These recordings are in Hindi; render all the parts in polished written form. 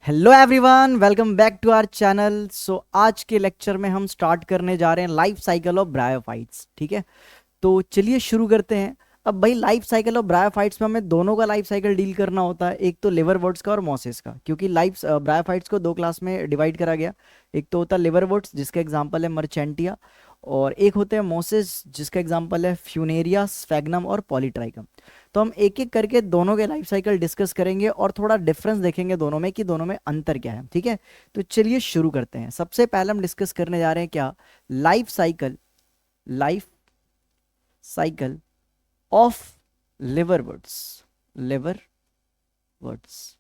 Hello everyone, welcome back to our channel. आज के लेक्चर में हम स्टार्ट करने जा रहे हैं लाइफ साइकिल ऑफ ब्रायोफाइट्स। ठीक है, तो चलिए शुरू करते हैं। अब भाई लाइफ साइकिल ऑफ ब्रायोफाइट्स में हमें दोनों का लाइफ साइकिल डील करना होता है, एक तो लिवरवर्ट्स का और मॉसेस का, क्योंकि लाइफ ब्रायोफाइट्स को दो क्लास में डिवाइड करा गया। एक तो होता है लिवरवर्ट्स जिसका एग्जांपल है मर्चेंटिया, और एक होते हैं मॉसेस जिसका एग्जांपल है फ्यूनेरिया, स्फैग्नम और पॉलीट्राइकम। तो हम एक एक करके दोनों के लाइफ साइकिल डिस्कस करेंगे और थोड़ा डिफरेंस देखेंगे दोनों में कि दोनों में अंतर क्या है। ठीक है, तो चलिए शुरू करते हैं। सबसे पहले हम डिस्कस करने जा रहे हैं क्या, लाइफ साइकिल ऑफ लिवरवर्ट्स। लिवरवर्ट्स,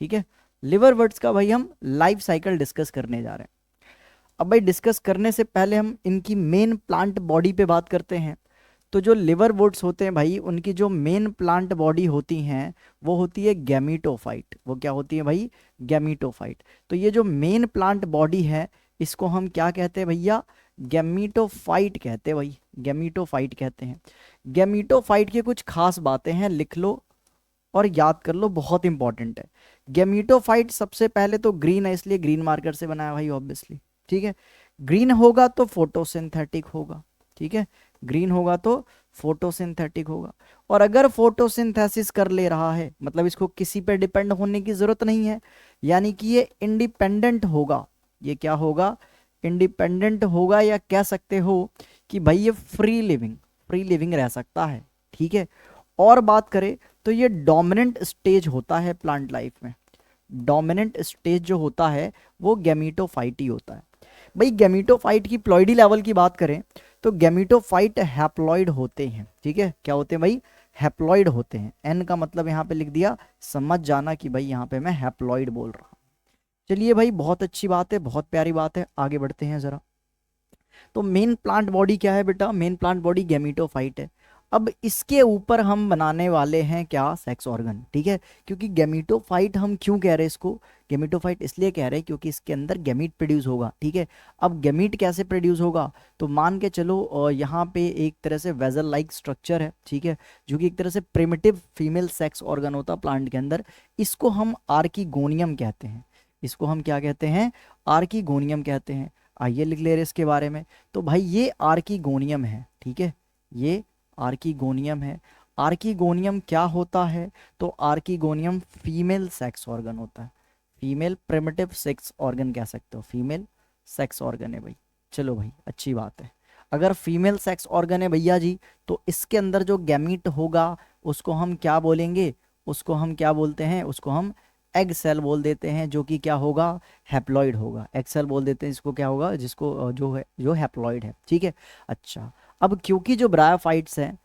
ठीक है, लिवरवर्ट्स का भाई हम लाइफ साइकिल डिस्कस करने जा रहे हैं। अब भाई डिस्कस करने से पहले हम इनकी मेन प्लांट बॉडी पे बात करते हैं। तो जो लिवरवुड्स होते हैं भाई, उनकी जो मेन प्लांट बॉडी होती हैं वो होती है गैमीटोफाइट। वो क्या होती है भाई? गैमीटोफाइट। तो ये जो मेन प्लांट बॉडी है इसको हम क्या कहते हैं भैया? गैमीटोफाइट कहते हैं भाई, गैमीटोफाइट कहते हैं। गैमीटोफाइट की कुछ खास बातें हैं, लिख लो और याद कर लो, बहुत इंपॉर्टेंट है। गैमीटोफाइट सबसे पहले तो ग्रीन है, इसलिए ग्रीन मार्कर से बनाया भाई ऑब्वियसली। ठीक है, ग्रीन होगा तो फोटोसिंथेटिक होगा। ठीक है, ग्रीन होगा तो फोटोसिंथेटिक होगा। और अगर फोटोसिंथेसिस कर ले रहा है, मतलब इसको किसी पे डिपेंड होने की जरूरत नहीं है, यानी कि ये इंडिपेंडेंट होगा। ये क्या होगा? इंडिपेंडेंट होगा, या कह सकते हो कि भाई ये फ्री लिविंग रह सकता है। ठीक है, और बात करें तो ये डोमिनेंट स्टेज होता है प्लांट लाइफ में। डोमिनेंट स्टेज जो होता है वो गैमीटोफाइट ही होता है। भाई गैमीटोफाइट की प्लॉइडी लेवल की बात करें तो गैमीटोफाइट हैप्लॉइड होते हैं। ठीक है, क्या होते हैं भाई? हैप्लॉइड होते हैं। एन का मतलब यहाँ पे लिख दिया, समझ जाना कि भाई यहाँ पे मैं हैप्लॉइड बोल रहा हूँ। चलिए भाई, बहुत अच्छी बात है, बहुत प्यारी बात है, आगे बढ़ते हैं जरा। तो मेन प्लांट बॉडी क्या है बेटा? मेन प्लांट बॉडी गैमीटोफाइट है। अब इसके ऊपर हम बनाने वाले हैं क्या? Sex organ. ठीक है, क्योंकि गैमीटोफाइट हम क्यों कह रहे हैं इसको? गैमीटोफाइट इसलिए कह रहे हैं क्योंकि इसके अंदर गैमीट प्रोड्यूस होगा। ठीक है, अब गैमीट कैसे प्रोड्यूस होगा? तो मान के चलो यहाँ पे एक तरह से वेजल लाइक स्ट्रक्चर है। ठीक है, जो कि एक तरह से प्रिमिटिव फीमेल सेक्स ऑर्गन होता है प्लांट के अंदर। इसको हम आर्कीगोनियम कहते हैं। इसको हम क्या कहते हैं? आर्कीगोनियम कहते हैं। आइए लिख ले रहे इसके बारे में। तो भाई ये आर्कीगोनियम है। ठीक है, ये आर्कीगोनियम है। आर्कीगोनियम क्या होता है? तो आर्कीगोनियम फीमेल सेक्स ऑर्गन होता है। फीमेल प्रिमिटिव सेक्स ऑर्गन कह सकते हो, फीमेल सेक्स ऑर्गन है भाई। चलो भाई, अच्छी बात है। अगर फीमेल सेक्स ऑर्गन है भैया जी, तो इसके अंदर जो गैमीट होगा उसको हम क्या बोलेंगे? उसको हम क्या बोलते हैं? उसको हम एग सेल बोल देते हैं, जो कि क्या होगा? हैप्लॉइड होगा। एग सेल बोल देते हैं इसको, क्या होगा? जिसको जो है, जो हैप्लॉइड है। ठीक है, अच्छा। अब क्योंकि जो ब्रायोफाइट्स हैं,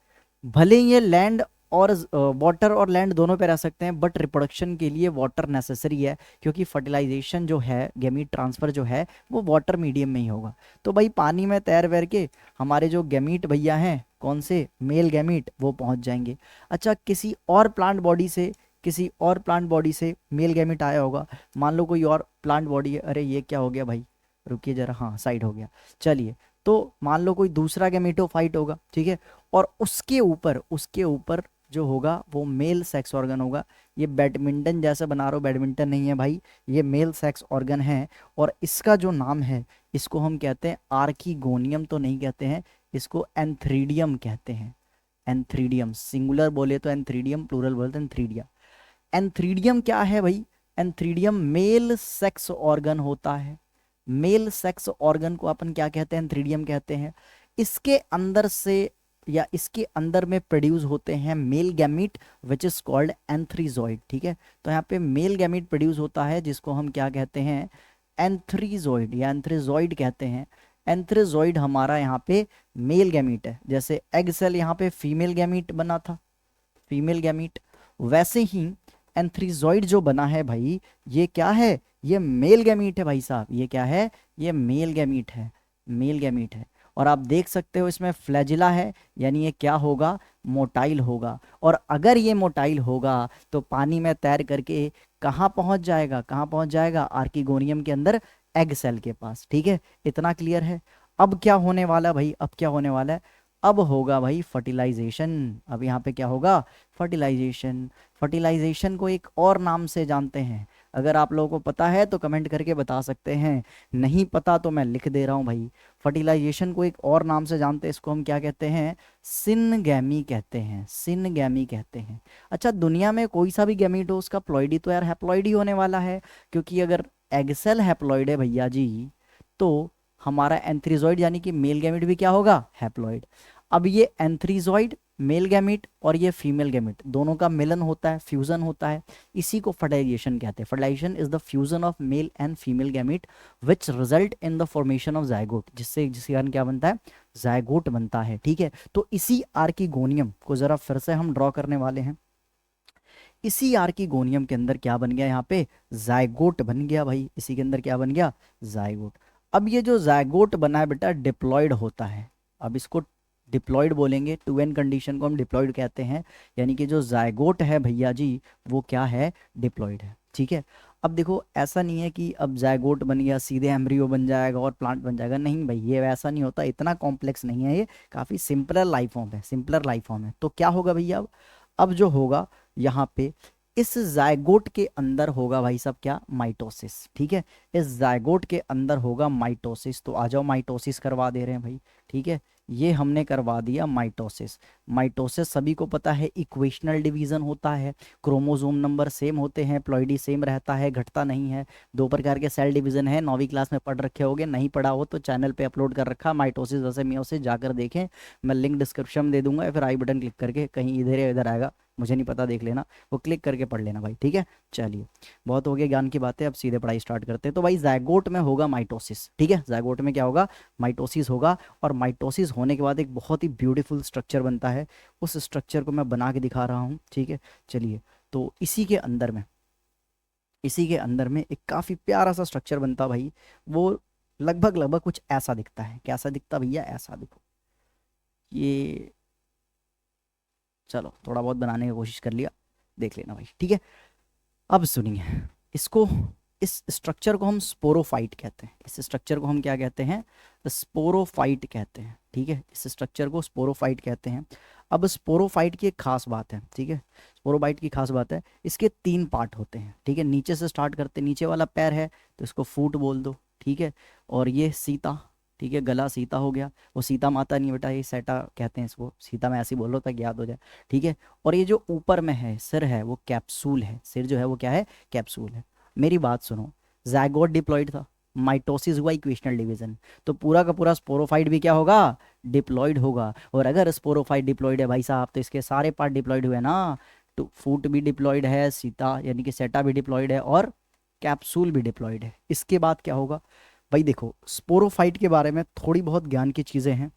भले ही ये लैंड और वाटर और लैंड दोनों पे रह सकते हैं, बट रिप्रोडक्शन के लिए वाटर नेसेसरी है, क्योंकि फर्टिलाइजेशन जो है, गैमीट ट्रांसफर जो है, वो वाटर मीडियम में ही होगा। तो भाई पानी में तैर वैर के हमारे जो गैमीट भैया हैं, कौन से? मेल गैमीट, वो पहुंच जाएंगे। अच्छा, किसी और प्लांट बॉडी से मेल गैमीट आया होगा। मान लो कोई और प्लांट बॉडी है, अरे ये क्या हो गया भाई, रुकिए जरा, हाँ साइड हो गया। चलिए, तो मान लो कोई दूसरा गैमीटोफाइट होगा। ठीक है, और उसके ऊपर जो होगा वो मेल सेक्स ऑर्गन होगा। ये बैडमिंटन जैसा बना रहा हो, बैडमिंटन नहीं है भाई, ये मेल सेक्स ऑर्गन है। और इसका जो नाम है, इसको हम कहते हैं आर्कीगोनियम, तो नहीं कहते हैं इसको, एंथ्रीडियम कहते हैं। एंथ्रीडियम, सिंगुलर बोले तो एंथ्रीडियम, प्लूरल बोले तो एंथ्रीडिया। एंथ्रीडियम क्या है भाई? एंथ्रीडियम मेल सेक्स ऑर्गन होता है। मेल सेक्स ऑर्गन को अपन क्या कहते हैं? एंथ्रीडियम कहते हैं। इसके अंदर से, या इसके अंदर में प्रोड्यूस होते हैं male gamete which is called antherozoid. ठीक है, तो यहाँ पे मेल गैमीट प्रोड्यूस होता है जिसको हम क्या कहते हैं? एंथ्रीजॉइड या एंथ्रीजॉइड कहते हैं। एंथ्रीजॉइड हमारा यहाँ पे मेल गैमीट है। जैसे एग सेल यहाँ पे फीमेल गैमीट बना था, फीमेल गैमीट, वैसे ही एंथ्रीजॉइड जो बना है भाई, ये क्या है? ये मेल गैमीट है भाई साहब। ये क्या है? ये मेल गैमीट है, मेल गैमीट है। और आप देख सकते हो इसमें फ्लैजिला है, यानी ये क्या होगा? मोटाइल होगा। और अगर ये मोटाइल होगा तो पानी में तैर करके कहाँ पहुंच जाएगा? कहाँ पहुंच जाएगा? आर्कीगोनियम के अंदर, एग सेल के पास। ठीक है, इतना क्लियर है। अब क्या होने वाला भाई? अब क्या होने वाला है? अब होगा भाई फर्टिलाइजेशन। अब यहाँ पे क्या होगा? फर्टिलाइजेशन। फर्टिलाइजेशन को एक और नाम से जानते हैं, अगर आप लोगों को पता है तो कमेंट करके बता सकते हैं, नहीं पता तो मैं लिख दे रहा हूँ भाई। फर्टिलाइजेशन को एक और नाम से जानते हैं, इसको हम क्या कहते हैं, सिनगैमी कहते हैं, सिनगैमी कहते हैं। अच्छा, दुनिया में कोई सा भी गैमीट हो उसका प्लॉइडी तो यार हैप्लॉइड ही होने वाला है, क्योंकि अगर एग सेल हैप्लॉइड है भैया जी, तो हमारा एंथ्रीजॉइड यानी कि मेल गैमीट भी क्या होगा, हैप्लॉइड। अब ये एंथ्रीजॉइड मेल गैमीट और ये फीमेल गैमीट दोनों का मिलन होता है, फ्यूजन होता है, इसी को फर्टिलाइजेशन कहते हैं। Fertilisation is the fusion of male and female gamete which result in the formation of zygote, जिसके कारण क्या बनता है, जायगोट बनता है। ठीक है, तो इसी आर्किगोनियम को जरा फिर से हम ड्रॉ करने वाले हैं। इसी आर्किगोनियम के अंदर क्या बन गया, यहाँ पे जायगोट बन गया भाई, इसी के अंदर क्या बन गया, जायगोट। अब ये जो जायगोट बना है बेटा डिप्लॉयड होता है, अब इसको डिप्लॉयड बोलेंगे, टू एन कंडीशन को हम डिप्लॉयड कहते हैं, यानी कि जो जायगोट है भैया जी वो क्या है, डिप्लॉयड है। ठीक है, अब देखो ऐसा नहीं है कि अब जायगोट बन गया सीधे एम्ब्रियो बन जाएगा और प्लांट बन जाएगा, नहीं भाई ये वैसा नहीं होता, इतना कॉम्प्लेक्स नहीं है, ये काफ़ी सिंपलर लाइफ फॉर्म है, सिंपलर लाइफ फॉर्म है। तो क्या होगा भैया, अब जो होगा यहाँ पे इस जायगोट के अंदर होगा भाई साहब क्या, माइटोसिस। ठीक है, इस जायगोट के अंदर होगा माइटोसिस, तो आ जाओ माइटोसिस करवा दे रहे हैं भाई। ठीक है, ये हमने करवा दिया माइटोसिस। माइटोसिस सभी को पता है इक्वेशनल डिवीजन होता है, क्रोमोसोम नंबर सेम होते हैं, प्लॉइडी सेम रहता है, घटता नहीं है। दो प्रकार के सेल डिवीजन है, 9वीं क्लास में पढ़ रखे होगे, नहीं पढ़ा हो तो चैनल पे अपलोड कर रखा माइटोसिस वैसे मियोसिस, जाकर देखें, मैं लिंक डिस्क्रिप्शन में दे दूंगा या फिर आई बटन क्लिक करके कहीं इधर या इधर आएगा, मुझे नहीं पता, देख लेना, वो क्लिक करके पढ़ लेना भाई। ठीक है, चलिए बहुत हो गया ज्ञान की बातें, अब सीधे पढ़ाई स्टार्ट करते हैं। तो भाई जायगोट में होगा माइटोसिस। ठीक है, जायगोट में क्या होगा, माइटोसिस होगा, और माइटोसिस होने के बाद एक बहुत ही ब्यूटीफुल स्ट्रक्चर बनता है, उस स्ट्रक्चर को मैं बना के दिखा रहा हूँ। ठीक है, चलिए, तो इसी के अंदर में एक काफ़ी प्यारा सा स्ट्रक्चर बनता भाई, वो लगभग लगभग कुछ ऐसा दिखता है। कैसा दिखता भैया, ऐसा देखो, ये चलो थोड़ा बहुत बनाने की कोशिश कर लिया, देख लेना भाई। ठीक है, अब सुनिए इसको, इस स्ट्रक्चर को हम स्पोरोफाइट कहते हैं, इस स्ट्रक्चर को हम क्या कहते हैं, स्पोरोफाइट कहते हैं। ठीक है, इस स्ट्रक्चर को स्पोरोफाइट कहते हैं। अब स्पोरोफाइट की एक खास बात है, ठीक है, स्पोरोफाइट की खास बात है, इसके 3 पार्ट होते हैं। ठीक है, नीचे से स्टार्ट करते हैं, नीचे वाला पैर है तो इसको फूट बोल दो। ठीक है, और ये सीता, ठीक है, गला सीता हो गया, वो सीता माता नहीं बेटा, ये सेटा कहते हैं इसको, सीता में ऐसे ही बोलो ताकि याद हो जाए। ठीक है, और ये जो ऊपर में है सिर है वो कैप्सूल है, सिर जो है वो क्या है, कैप्सूल है। मेरी बात सुनो, जायगोट डिप्लॉइड था, माइटोसिस हुआ इक्वेशनल डिवीजन, तो पूरा का पूरा स्पोरोफाइट भी क्या होगा, डिप्लॉइड होगा। और अगर स्पोरोफाइट डिप्लॉइड है भाई साहब तो इसके सारे पार्ट डिप्लॉइड हुए ना, तो फूट भी डिप्लॉइड है, सीता यानी कि सेटा भी डिप्लॉइड है, और कैप्सूल भी डिप्लॉइड है। इसके बाद क्या होगा भाई, देखो स्पोरोफाइट के बारे में थोड़ी बहुत ज्ञान की चीज़ें हैं,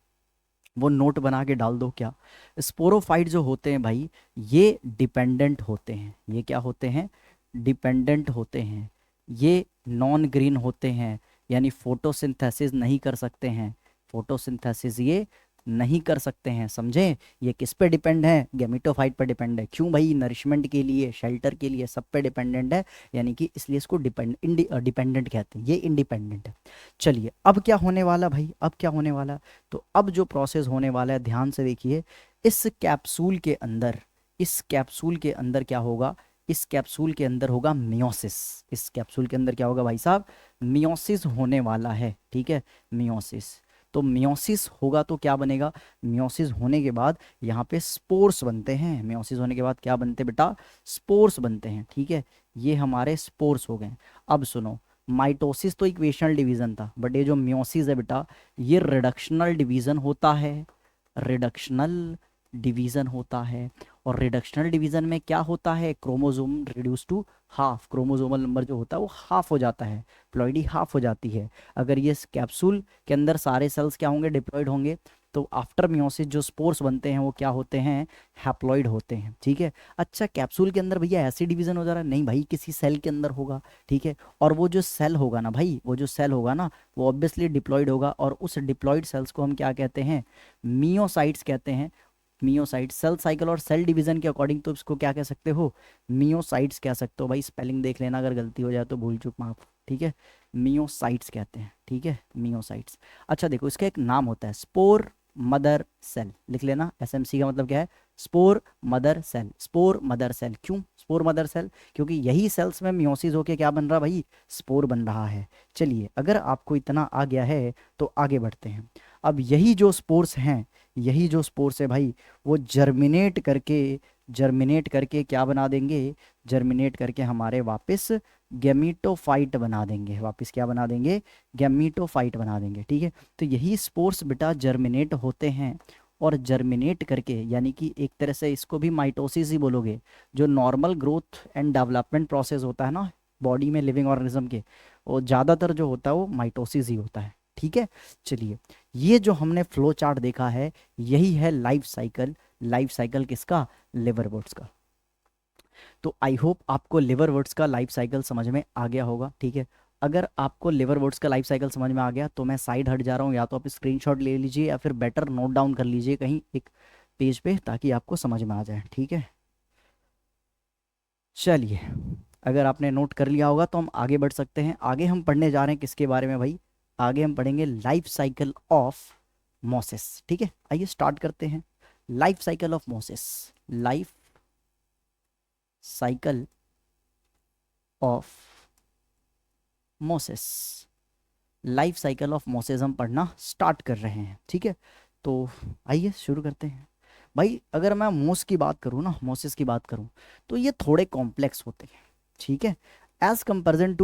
वो नोट बना के डाल दो। क्या, स्पोरोफाइट जो होते हैं भाई ये डिपेंडेंट होते हैं, ये क्या होते हैं, डिपेंडेंट होते हैं, ये नॉन ग्रीन होते हैं, यानी फोटोसिंथेसिस नहीं कर सकते हैं, फोटोसिंथेसिस ये नहीं कर सकते हैं, समझे। ये किस पे डिपेंड है, गैमेटोफाइट पर डिपेंड है। क्यों भाई, नरिशमेंट के लिए, शेल्टर के लिए, सब पे डिपेंडेंट है, यानी कि इसलिए इसको डिपेंडेंट कहते हैं, ये इंडिपेंडेंट है। चलिए अब क्या होने वाला भाई, अब क्या होने वाला, तो अब जो प्रोसेस होने वाला है ध्यान से देखिए, इस कैप्सूल के अंदर, इस कैप्सूल के अंदर क्या होगा, इस कैप्सूल के अंदर होगा मियोसिस, इस कैप्सूल के अंदर क्या होगा भाई साहब, मियोसिस होने वाला है। ठीक है, मियोसिस, तो मियोसिस होगा तो क्या बनेगा, मियोसिस होने के बाद यहाँ पे स्पोर्स बनते हैं, मियोसिस होने के बाद क्या बनते हैं बेटा, स्पोर्स बनते हैं। ठीक है, ये हमारे स्पोर्स हो गए। अब सुनो, माइटोसिस तो इक्वेशनल डिवीजन था, बट ये जो मियोसिस है बेटा ये रिडक्शनल डिवीजन होता है, रिडक्शनल डिवीजन होता है। और रिडक्शनल डिवीजन में क्या होता है, chromosome reduce to half, chromosomal number जो होता है वो हाफ हो जाता है, प्लॉइडी हाफ हो जाती है। अगर ये कैप्सूल के अंदर सारे सेल्स क्या होंगे, डिप्लॉइड होंगे, तो आफ्टर मियोसिस जो स्पोर्स बनते हैं वो क्या होते हैं, हैप्लॉइड होते हैं। ठीक है, अच्छा कैप्सूल के अंदर भैया ऐसे डिवीजन हो जा रहा है, नहीं भाई किसी सेल के अंदर होगा। ठीक है, और वो जो सेल होगा ना भाई, वो जो सेल होगा ना वो ऑब्वियसली डिप्लॉइड होगा, और उस डिप्लॉइड सेल्स को हम क्या कहते हैं, मियोसाइट्स कहते हैं। मियोसाइट, सेल साइकिल और सेल डिवीजन के अकॉर्डिंग तो इसको क्या कह सकते हो, मियोसाइट्स कह सकते हो भाई, स्पेलिंग देख लेना अगर गलती हो जाए तो, भूल चूक माफ। ठीक है, मियोसाइट्स कहते हैं। ठीक है, मियोसाइट्स। अच्छा देखो इसका एक नाम होता है, स्पोर मदर सेल, लिख लेना। एसएमसी का मतलब क्या है? Spore mother cell. Spore mother cell, क्यों स्पोर मदर सेल? क्योंकि यही सेल्स में मियोसिस होके क्या बन रहा भाई? स्पोर बन रहा है। चलिए, अगर आपको इतना आ गया है तो आगे बढ़ते हैं। अब यही जो स्पोर्स हैं, यही जो स्पोर्स है भाई, वो जर्मिनेट करके क्या बना देंगे? जर्मिनेट करके हमारे वापस गैमीटोफाइट बना देंगे। वापस क्या बना देंगे? गैमीटोफाइट बना देंगे। ठीक है, तो यही स्पोर्स बेटा जर्मिनेट होते हैं, और जर्मिनेट करके, यानी कि एक तरह से इसको भी माइटोसिस ही बोलोगे। जो normal growth and development process होता है ना बॉडी में लिविंग ऑर्गेनिज्म के, वो ज़्यादातर जो होता है वो माइटोसिस ही होता है। ठीक है, चलिए, ये जो हमने फ्लो चार्ट देखा है, यही है लाइफ साइकिल। लाइफ साइकिल किसका? लिवरवर्ट्स का। तो आई होप आपको लिवरवर्ट्स का लाइफ साइकिल समझ में आ गया होगा। ठीक है, अगर आपको लिवरवर्ट्स का लाइफ साइकिल समझ में आ गया तो मैं साइड हट जा रहा हूँ, या तो आप स्क्रीनशॉट ले लीजिए या फिर बेटर नोट डाउन कर लीजिए कहीं एक पेज पे, ताकि आपको समझ में आ जाए। ठीक है, चलिए, अगर आपने नोट कर लिया होगा तो हम आगे बढ़ सकते हैं। आगे हम पढ़ने जा रहे हैं किसके बारे में भाई? आगे हम पढ़ेंगे लाइफ साइकिल ऑफ मोसेस। ठीक है, आइए स्टार्ट करते हैं। Life cycle of Moses. Life cycle of Moses. Life cycle of Moses हम पढ़ना स्टार्ट कर रहे हैं। ठीक है, तो आइए शुरू करते हैं। भाई अगर मैं मोस की बात करूँ ना, मोसेस की बात करूँ, तो ये थोड़े कॉम्प्लेक्स होते हैं। ठीक है, एज कंपेरिजन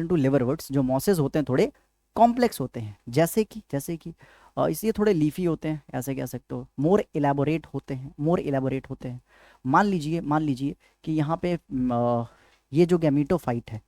टू लिवरवर्ट्स, जो मोसेस होते हैं थोड़े कॉम्प्लेक्स होते हैं। जैसे कि इसलिए थोड़े लीफी होते हैं, ऐसे कह सकते हो। मोर इलेबोरेट होते हैं, मोर इलेबोरेट होते हैं। मान लीजिए कि यहाँ पे ये जो गैमीटोफाइट है,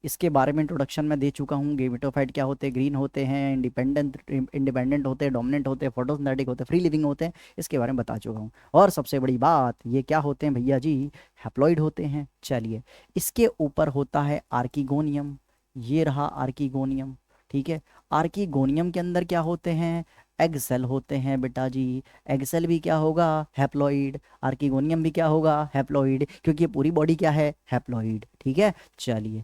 इसके बारे में इंट्रोडक्शन मैं दे चुका हूँ। गेमेटोफाइट क्या होते हैं? ग्रीन होते हैं, इंडिपेंडेंट होते हैं, डोमिनेंट होते हैं, फोटोसिंथेटिक होते हैं, फ्री लिविंग होते हैं, इसके बारे में बता चुका हूँ। और सबसे बड़ी बात, ये क्या होते हैं भैया जी? हैप्लॉइड होते हैं। चलिए, इसके ऊपर होता है आर्किगोनियम। ये रहा आर्किगोनियम। ठीक है, आर्किगोनियम के अंदर क्या होते हैं? एग सेल होते हैं बेटा जी। एग सेल भी क्या होगा? हैप्लॉइड। आर्किगोनियम भी क्या होगा? हैप्लॉइड, क्योंकि ये पूरी बॉडी क्या है? हैप्लॉइड। ठीक है, चलिए,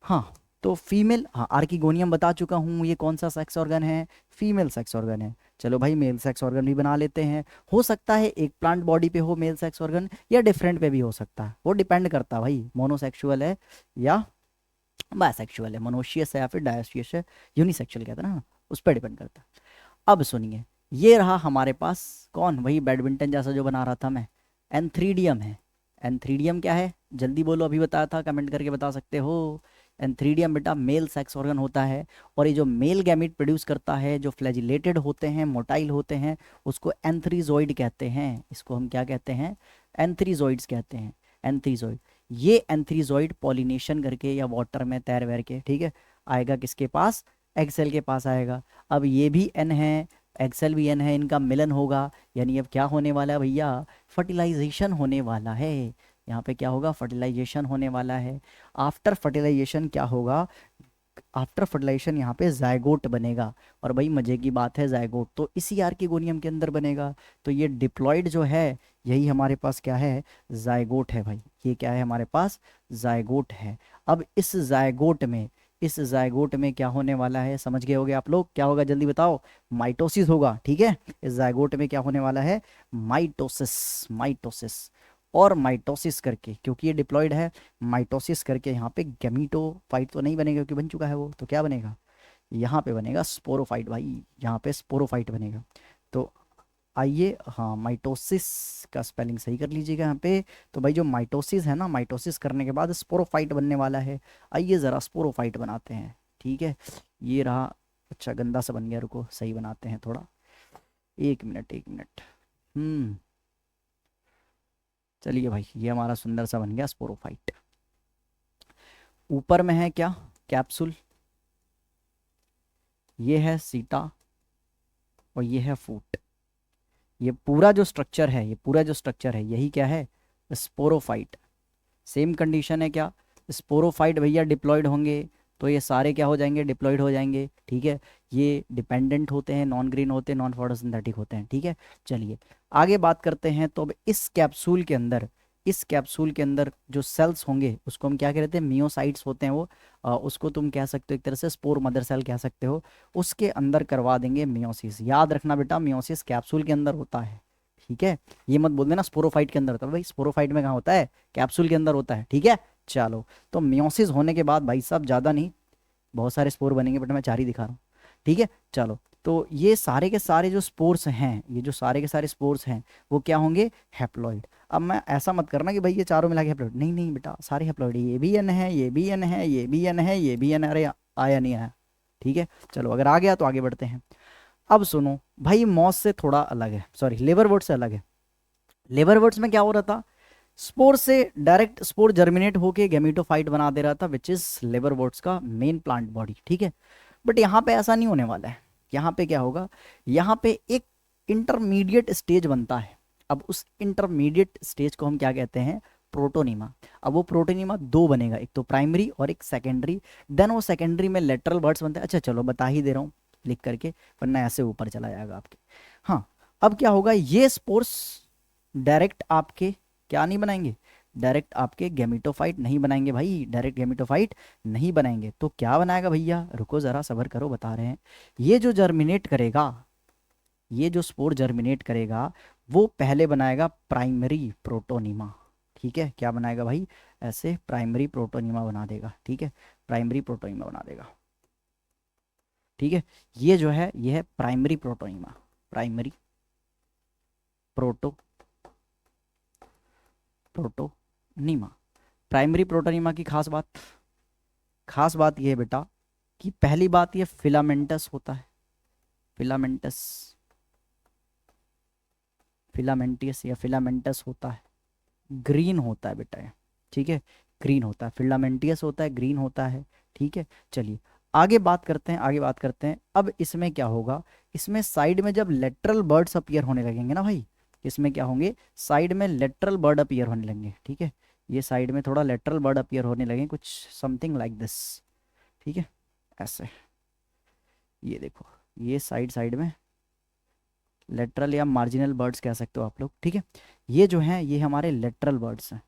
हाँ, तो फीमेल, हाँ, आर्किगोनियम बता चुका हूँ, ये कौन सा सेक्स ऑर्गन है? फीमेल सेक्स ऑर्गन है। चलो भाई, मेल सेक्स ऑर्गन भी बना लेते हैं। हो सकता है एक प्लांट बॉडी पे हो मेल सेक्स ऑर्गन, या डिफरेंट पे भी हो सकता है, वो डिपेंड करता है भाई मोनोसेक्सुअल है या बायसेक्सुअल है, मोनोशियस है या फिर डायोशियस है, यूनिसेक्सुअल कहते हैं ना, उस पर डिपेंड करता है। अब सुनिए, ये रहा हमारे पास कौन? वही बैडमिंटन जैसा जो बना रहा था मैं, एंथ्रीडियम है। एंथ्रीडियम क्या है? जल्दी बोलो, अभी बताया था, कमेंट करके बता सकते हो। एंथ्रीडियम बेटा मेल सेक्स ऑर्गन होता है, और ये जो मेल गैमीट प्रोड्यूस करता है, जो फ्लैजिलेटेड होते हैं, मोटाइल होते हैं, उसको एंथ्रीजोइड कहते हैं। इसको हम क्या कहते हैं? एंथ्रीजोइड्स कहते हैं। एंथ्रीजोइड। ये एंथ्रीजोइड पॉलिनेशन करके या वाटर में तैर वैर के, ठीक है, आएगा किसके पास? एक्सेल के पास आएगा। अब ये भी एन है, एक्सेल भी एन है, इनका मिलन होगा, यानी अब क्या होने वाला है भैया? फर्टिलाइजेशन होने वाला है। यहाँ पे क्या होगा? फर्टिलाइजेशन होने वाला है। आफ्टर फर्टिलाइजेशन क्या होगा? आफ्टर फर्टिलाइजेशन यहाँ पे जायगोट बनेगा। और भाई मजे की बात है, जायगोट तो इसी आर्किगोनियम के अंदर बनेगा। तो ये डिप्लॉइड जो है, यही हमारे पास क्या है? जायगोट है भाई। ये क्या है हमारे पास? जायगोट है। अब इस जायगोट में क्या होने वाला है? समझ गए होगे आप लोग, क्या होगा जल्दी बताओ? माइटोसिस होगा। ठीक है, इस जायगोट में क्या होने वाला है? माइटोसिस। माइटोसिस, और माइटोसिस करके, क्योंकि ये डिप्लॉयड है, माइटोसिस करके यहाँ पे गैमीटोफाइट तो नहीं बनेगा क्योंकि बन चुका है वो, तो क्या बनेगा? यहाँ पे बनेगा स्पोरोफाइट भाई। यहाँ पे स्पोरोफाइट बनेगा। तो आइए, हाँ, माइटोसिस का स्पेलिंग सही कर लीजिएगा यहाँ पे। तो भाई जो माइटोसिस है ना, माइटोसिस करने के बाद स्पोरोफाइट बनने वाला है। आइए ज़रा स्पोरोफाइट बनाते हैं। ठीक है, ये रहा। अच्छा, गंदा सा बन गया, रुको सही बनाते हैं थोड़ा। एक मिनट, एक मिनट। चलिए भाई, ये हमारा सुंदर सा बन गया स्पोरोफाइट। ऊपर में है क्या? कैप्सूल। ये है सीटा, और ये है फूट। ये पूरा जो स्ट्रक्चर है, यही क्या है? स्पोरोफाइट। सेम कंडीशन है क्या? स्पोरोफाइट भैया डिप्लॉयड होंगे, तो ये सारे क्या हो जाएंगे? डिप्लॉयड हो जाएंगे। ठीक है, ये डिपेंडेंट होते हैं, नॉन ग्रीन होते हैं, नॉन फोटोसिंथेटिक होते हैं। ठीक है, चलिए आगे बात करते हैं। तो अब इस कैप्सूल के अंदर इस कैप्सूल के अंदर जो सेल्स होंगे उसको हम क्या कहते हैं, मियोसाइट्स होते हैं वो, उसको तुम कह सकते हो एक तरह से स्पोर मदर सेल कह सकते हो, उसके अंदर करवा देंगे मियोसिस। याद रखना बेटा, मियोसिस कैप्सूल के अंदर होता है, ठीक है। ये मत बोल देना स्पोरोफाइट के अंदर होता है, भाई स्पोरोफाइट में कहाँ होता है, कैप्सूल के अंदर होता है, ठीक है। चलो, तो मियोसिस होने के बाद भाई साहब ज़्यादा नहीं, बहुत सारे स्पोर बनेंगे, बट मैं 4 ही दिखा रहा हूँ, ठीक है। चलो, तो ये सारे के सारे जो स्पोर्स हैं, ये जो सारे के सारे स्पोर्स हैं, वो क्या होंगे, हैप्लॉइड। अब मैं ऐसा मत करना कि भाई ये चारों मिला के हैप्लॉइड, नहीं नहीं बेटा, सारे हैप्लॉइड, ये भी एन है, ये भी एन है, ये भी एन है, ये भी एन है। अरे आया नहीं आया, ठीक है। चलो, अगर आ गया तो आगे बढ़ते हैं। अब सुनो भाई, मॉस से थोड़ा अलग है, सॉरी लिवरवर्ट से अलग है। लिवरवर्ट्स में क्या हो रहा था, स्पोर से डायरेक्ट स्पोर जर्मिनेट होके गैमेटोफाइट बना दे रहा था, विच इज लिवरवर्ट्स का मेन प्लांट बॉडी, ठीक है। बट यहाँ पे ऐसा नहीं होने वाला है। यहाँ पे क्या होगा, यहाँ पे एक इंटरमीडिएट स्टेज बनता है। अब उस इंटरमीडिएट स्टेज को हम क्या कहते हैं, प्रोटोनीमा। अब वो प्रोटोनीमा दो बनेगा, एक तो प्राइमरी और एक सेकेंडरी। देन वो सेकेंडरी में लेटरल बर्ड्स बनते हैं। अच्छा चलो, बता ही दे रहा हूँ लिख करके, वरना ऐसे ऊपर चला जाएगा आपके। हाँ, अब क्या होगा, ये स्पोर्स डायरेक्ट आपके क्या नहीं बनाएंगे, डायरेक्ट आपके गैमेटोफाइट नहीं बनाएंगे भाई, डायरेक्ट गैमेटोफाइट नहीं बनाएंगे। तो क्या बनाएगा भैया, रुको जरा सब्र करो, बता रहे हैं। ये जो जर्मिनेट करेगा, ये जो स्पोर जर्मिनेट करेगा, वो पहले बनाएगा प्राइमरी प्रोटोनीमा, ठीक है। क्या बनाएगा भाई, ऐसे प्राइमरी प्रोटोनीमा बना देगा, ठीक है, प्राइमरी प्रोटोनीमा बना देगा, ठीक है। ये जो है, ये है primary protonema, primary proto protonema. Primary protonema की खास बात यह है बेटा कि पहली बात, ये फिलामेंटस होता है, फिलामेंटस, फिलामेंटियस या फिलामेंटस होता है, ग्रीन होता है बेटा ये, ठीक है, ग्रीन होता है, फिलामेंटियस होता है, ग्रीन होता है, ठीक है। चलिए आगे बात करते हैं, आगे बात करते हैं। अब इसमें क्या होगा, इसमें साइड में जब लेटरल बर्ड्स अपीयर होने लगेंगे ना भाई, इसमें क्या होंगे, साइड में लेटरल बर्ड अपीयर होने लगेंगे, ठीक है। ये साइड में थोड़ा लेटरल बर्ड अपीयर होने लगे, कुछ समथिंग लाइक दिस, ठीक है, ऐसे। ये देखो, ये साइड साइड में लेटरल या मार्जिनल बर्ड्स कह सकते हो आप लोग, ठीक है। ये जो हैं, ये हमारे लेटरल बर्ड्स हैं,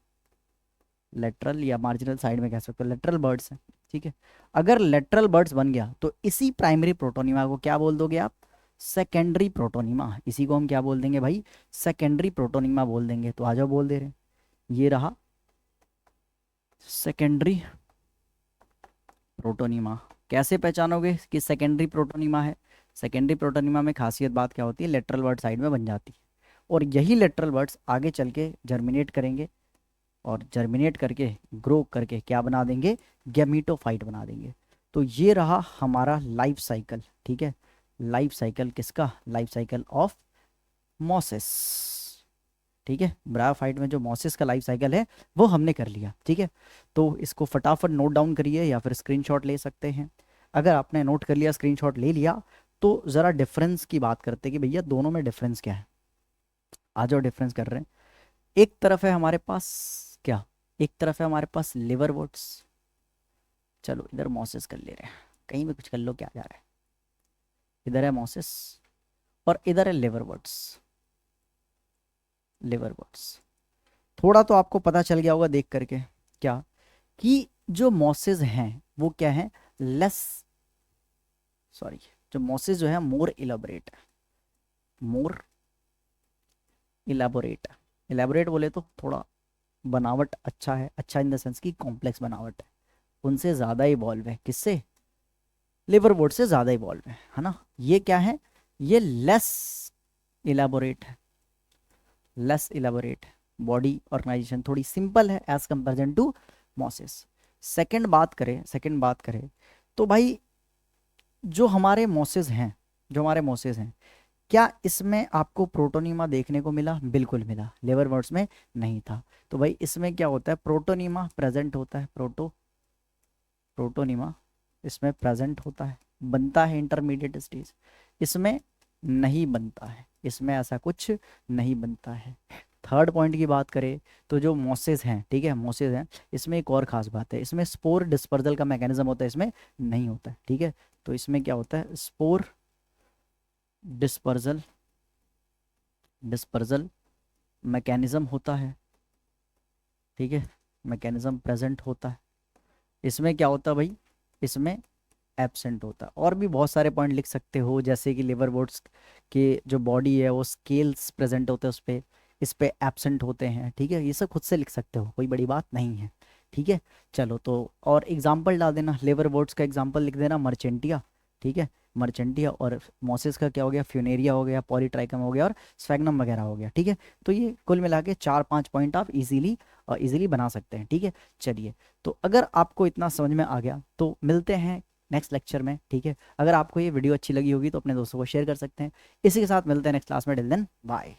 लेटरल या मार्जिनल साइड में कह सकते हो, लेटरल बर्ड्स हैं, ठीक है। अगर लेटरल बर्ड्स बन गया तो इसी प्राइमरी प्रोटोनीमा को क्या बोल दोगे आप, सेकेंडरी प्रोटोनीमा। इसी को हम क्या बोल देंगे भाई, सेकेंडरी प्रोटोनीमा बोल देंगे। तो आ जाओ, बोल दे रहे हैं, ये रहा सेकेंडरी प्रोटोनीमा। कैसे पहचानोगे कि सेकेंडरी प्रोटोनीमा है, सेकेंडरी प्रोटोनीमा में खासियत बात क्या होती है, लेटरल बर्ड साइड में बन जाती है, और यही लेटरल बर्ड्स आगे चल के जर्मिनेट करेंगे, और जर्मिनेट करके ग्रो करके क्या बना देंगे, गैमीटोफाइट बना देंगे। तो ये रहा हमारा लाइफ साइकिल, ठीक है। लाइफ साइकिल किसका, लाइफ साइकिल ऑफ मॉसेस, ठीक है। ब्रायोफाइट में जो मॉसेस का लाइफ साइकिल है वो हमने कर लिया, ठीक है। तो इसको फटाफट नोट डाउन करिए या फिर स्क्रीनशॉट ले सकते हैं। अगर आपने नोट कर लिया, स्क्रीनशॉट ले लिया, तो ज़रा डिफरेंस की बात करते हैं कि भैया दोनों में डिफरेंस क्या है। आ जाओ, डिफरेंस कर रहे हैं। एक तरफ है हमारे पास क्या, एक तरफ है हमारे पास लिवर वोट्स, चलो इधर मॉसेस कर ले रहे हैं, कहीं भी कुछ कर लो, क्या जा रहा है। इधर है मॉसेस और इधर है लिवर वोट्स, लिवर वोट्स। थोड़ा तो आपको पता चल गया होगा देख करके, क्या कि जो मॉसेस हैं वो क्या है, लेस, सॉरी, जो मॉसेस जो है मोर इलाबोरेट है, मोर इलाबोरेट है। इलाबोरेट बोले तो थोड़ा बनावट अच्छा है, अच्छा इन द सेंस की कॉम्प्लेक्स बनावट है, उनसे ज़्यादा इवॉल्व है, किससे, लिवर बोर्ड से ज़्यादा इवॉल्व है ना। ये क्या है, ये लेस इलाबोरेट है, लेस इलाबोरेट, बॉडी ऑर्गेनाइजेशन थोड़ी सिंपल है as comparison to mosses. Second बात करें तो भाई जो हमारे मॉसेस हैं, जो हमारे मॉसेस हैं, क्या इसमें आपको प्रोटोनीमा देखने को मिला, बिल्कुल मिला, लिवर बोर्ड्स में नहीं था। तो भाई इसमें क्या होता है, प्रोटोनीमा प्रेजेंट होता है, प्रोटोनीमा इसमें प्रेजेंट होता है, बनता है इंटरमीडिएट स्टेज, इसमें नहीं बनता है, इसमें ऐसा कुछ नहीं बनता है। थर्ड पॉइंट की बात करें तो जो मॉसेस हैं, ठीक है, मॉसेस हैं, इसमें एक और ख़ास बात है, इसमें स्पोर डिस्पर्जल का मैकेनिज्म होता है, इसमें नहीं होता है, ठीक है। तो इसमें क्या होता है, स्पोर डिस्पर्जल, डिस्पर्जल मैकेनिज्म होता है, ठीक है, मैकेनिज्म प्रेजेंट होता है। इसमें क्या होता है भाई, इसमें एब्सेंट होता है। और भी बहुत सारे पॉइंट लिख सकते हो, जैसे कि लिवरवुड्स के जो बॉडी है वो स्केल्स प्रेजेंट होते हैं उस पे, इस पे एब्सेंट होते हैं। ठीक है, ये सब खुद से लिख सकते हो, कोई बड़ी बात नहीं है। ठीक है, चलो तो और एग्जाम्पल डाल देना, लिवरवुड्स का एग्जाम्पल लिख देना मर्चेंटिया। ठीक है, मर्चेंटिया। और मोसिस का क्या हो गया, फ्यूनेरिया हो गया, पॉलीट्राइकम हो गया और स्फैग्नम वगैरह हो गया। ठीक है, तो ये कुल मिला के 4-5 पॉइंट आप इजीली बना सकते हैं। ठीक है, चलिए, तो अगर आपको इतना समझ में आ गया तो मिलते हैं नेक्स्ट लेक्चर में। ठीक है, अगर आपको ये वीडियो अच्छी लगी होगी तो अपने दोस्तों को शेयर कर सकते हैं। इसी के साथ मिलते हैं नेक्स्ट क्लास में। Till then bye.